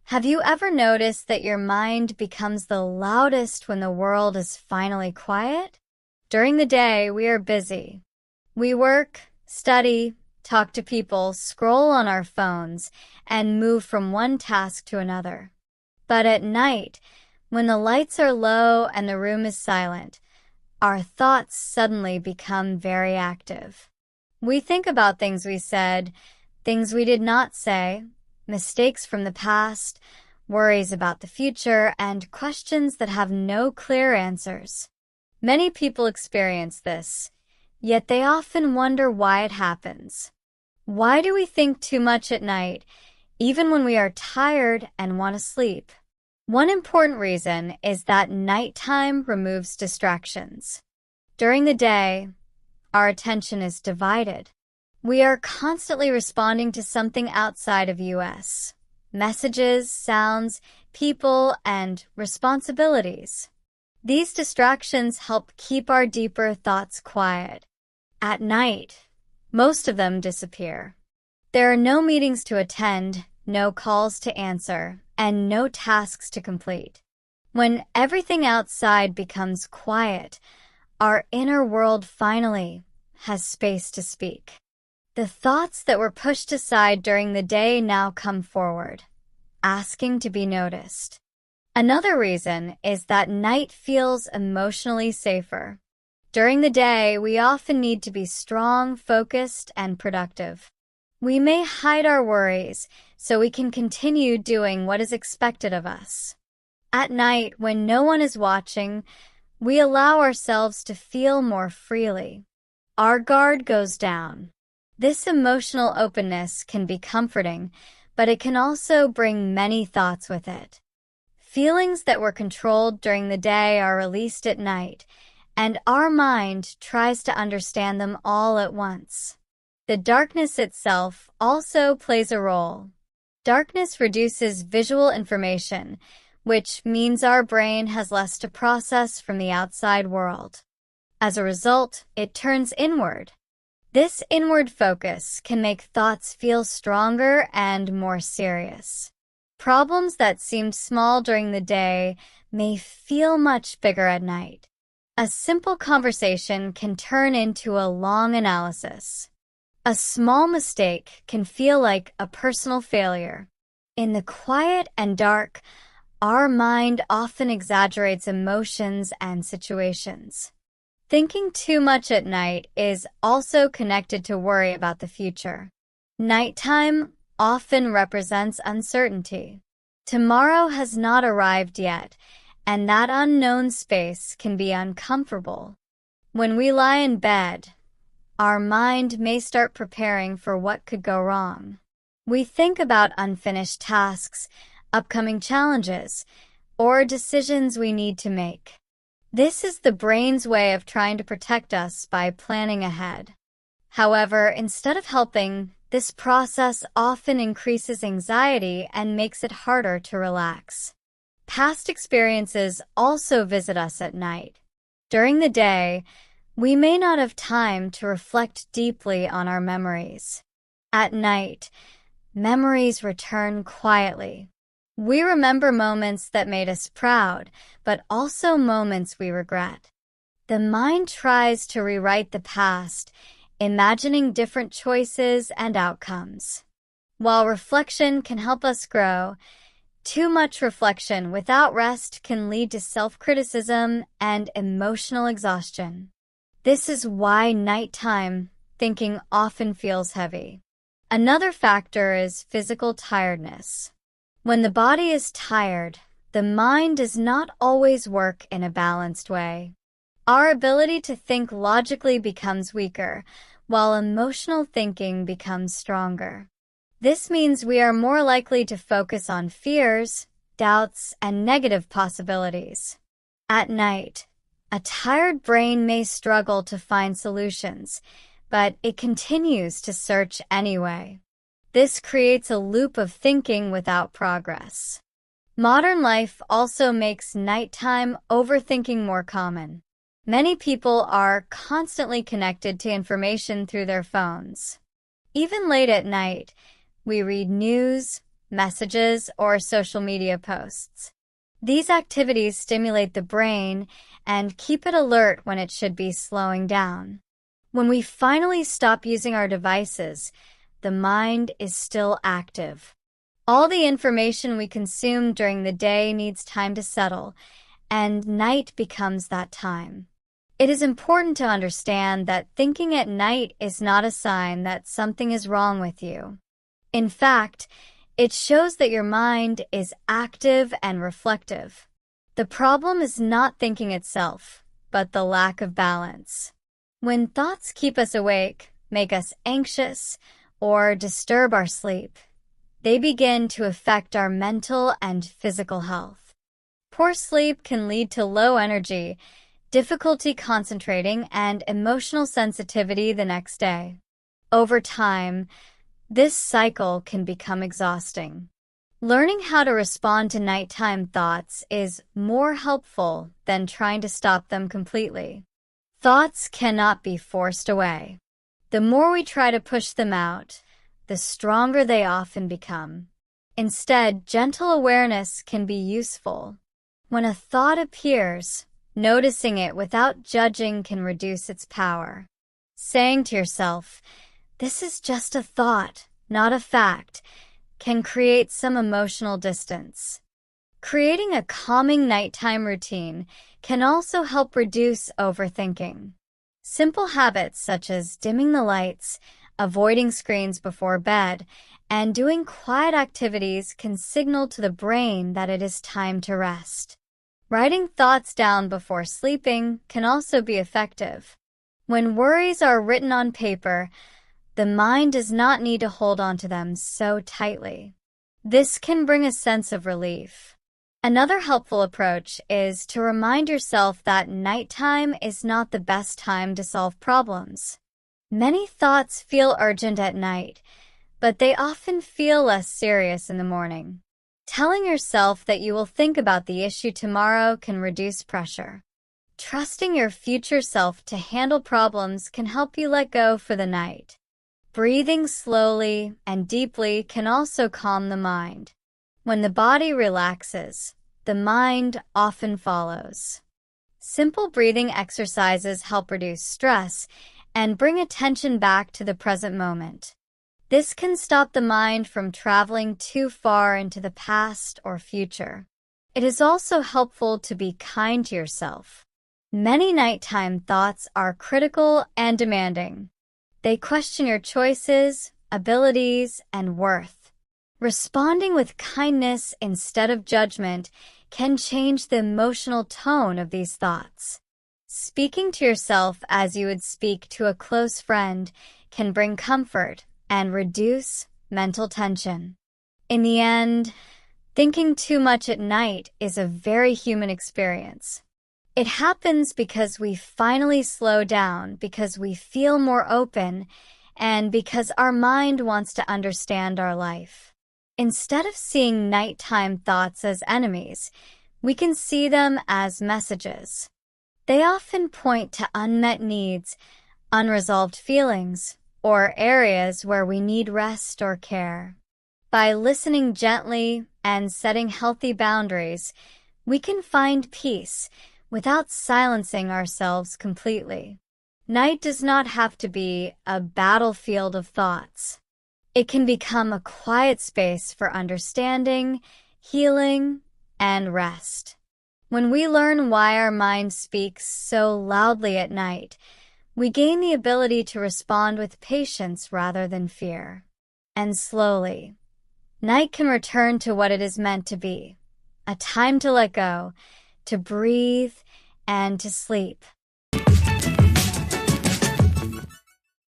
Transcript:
Have you ever noticed that your mind becomes the loudest when the world is finally quiet? During the day, we are busy. We work, study, talk to people, scroll on our phones, and move from one task to another. But at night, when the lights are low and the room is silent, our thoughts suddenly become very active. We think about things we said, things we did not say, mistakes from the past, worries about the future, and questions that have no clear answers. Many people experience this, yet they often wonder why it happens. Why do we think too much at night, even when we are tired and want to sleep? One important reason is that nighttime removes distractions. During the day, our attention is divided. We are constantly responding to something outside of us. Messages, sounds, people, and responsibilities. These distractions help keep our deeper thoughts quiet. At night, most of them disappear. There are no meetings to attend, no calls to answer, and no tasks to complete. When everything outside becomes quiet, our inner world finally has space to speak. The thoughts that were pushed aside during the day now come forward, asking to be noticed. Another reason is that night feels emotionally safer. During the day, we often need to be strong, focused, and productive. We may hide our worries so we can continue doing what is expected of us. At night, when no one is watching, we allow ourselves to feel more freely. Our guard goes down. This emotional openness can be comforting, but it can also bring many thoughts with it. Feelings that were controlled during the day are released at night, and our mind tries to understand them all at once. The darkness itself also plays a role. Darkness reduces visual information, which means our brain has less to process from the outside world. As a result, it turns inward. This inward focus can make thoughts feel stronger and more serious. Problems that seemed small during the day may feel much bigger at night. A simple conversation can turn into a long analysis. A small mistake can feel like a personal failure. In the quiet and dark, our mind often exaggerates emotions and situations. Thinking too much at night is also connected to worry about the future. Nighttime often represents uncertainty. Tomorrow has not arrived yet, and that unknown space can be uncomfortable. When we lie in bed, our mind may start preparing for what could go wrong. We think about unfinished tasks, upcoming challenges, or decisions we need to make. This is the brain's way of trying to protect us by planning ahead. However, instead of helping, this process often increases anxiety and makes it harder to relax. Past experiences also visit us at night. During the day, we may not have time to reflect deeply on our memories. At night, memories return quietly. We remember moments that made us proud, but also moments we regret. The mind tries to rewrite the past, imagining different choices and outcomes. While reflection can help us grow, too much reflection without rest can lead to self-criticism and emotional exhaustion. This is why nighttime thinking often feels heavy. Another factor is physical tiredness. When the body is tired, the mind does not always work in a balanced way. Our ability to think logically becomes weaker, while emotional thinking becomes stronger. This means we are more likely to focus on fears, doubts, and negative possibilities. At night, a tired brain may struggle to find solutions, but it continues to search anyway. This creates a loop of thinking without progress. Modern life also makes nighttime overthinking more common. Many people are constantly connected to information through their phones. Even late at night, we read news, messages, or social media posts. These activities stimulate the brain and keep it alert when it should be slowing down. When we finally stop using our devices, the mind is still active. All the information we consume during the day needs time to settle, and night becomes that time. It is important to understand that thinking at night is not a sign that something is wrong with you. In fact, it shows that your mind is active and reflective. The problem is not thinking itself, but the lack of balance. When thoughts keep us awake, make us anxious, or disturb our sleep, they begin to affect our mental and physical health. Poor sleep can lead to low energy, difficulty concentrating, and emotional sensitivity the next day. Over time, this cycle can become exhausting. Learning how to respond to nighttime thoughts is more helpful than trying to stop them completely. Thoughts cannot be forced away. The more we try to push them out, the stronger they often become. Instead, gentle awareness can be useful. When a thought appears, noticing it without judging can reduce its power. Saying to yourself, "This is just a thought, not a fact," can create some emotional distance. Creating a calming nighttime routine can also help reduce overthinking. Simple habits such as dimming the lights, avoiding screens before bed, and doing quiet activities can signal to the brain that it is time to rest. Writing thoughts down before sleeping can also be effective. When worries are written on paper, the mind does not need to hold on to them so tightly. This can bring a sense of relief. Another helpful approach is to remind yourself that nighttime is not the best time to solve problems. Many thoughts feel urgent at night, but they often feel less serious in the morning. Telling yourself that you will think about the issue tomorrow can reduce pressure. Trusting your future self to handle problems can help you let go for the night. Breathing slowly and deeply can also calm the mind. When the body relaxes, the mind often follows. Simple breathing exercises help reduce stress and bring attention back to the present moment. This can stop the mind from traveling too far into the past or future. It is also helpful to be kind to yourself. Many nighttime thoughts are critical and demanding. They question your choices, abilities, and worth. Responding with kindness instead of judgment can change the emotional tone of these thoughts. Speaking to yourself as you would speak to a close friend can bring comfort and reduce mental tension. In the end, thinking too much at night is a very human experience. It happens because we finally slow down, because we feel more open, and because our mind wants to understand our life. Instead of seeing nighttime thoughts as enemies, we can see them as messages. They often point to unmet needs, unresolved feelings, or areas where we need rest or care. By listening gently and setting healthy boundaries, we can find peace without silencing ourselves completely. Night does not have to be a battlefield of thoughts. It can become a quiet space for understanding, healing, and rest. When we learn why our mind speaks so loudly at night, we gain the ability to respond with patience rather than fear. And slowly, night can return to what it is meant to be, a time to let go, to breathe, and to sleep.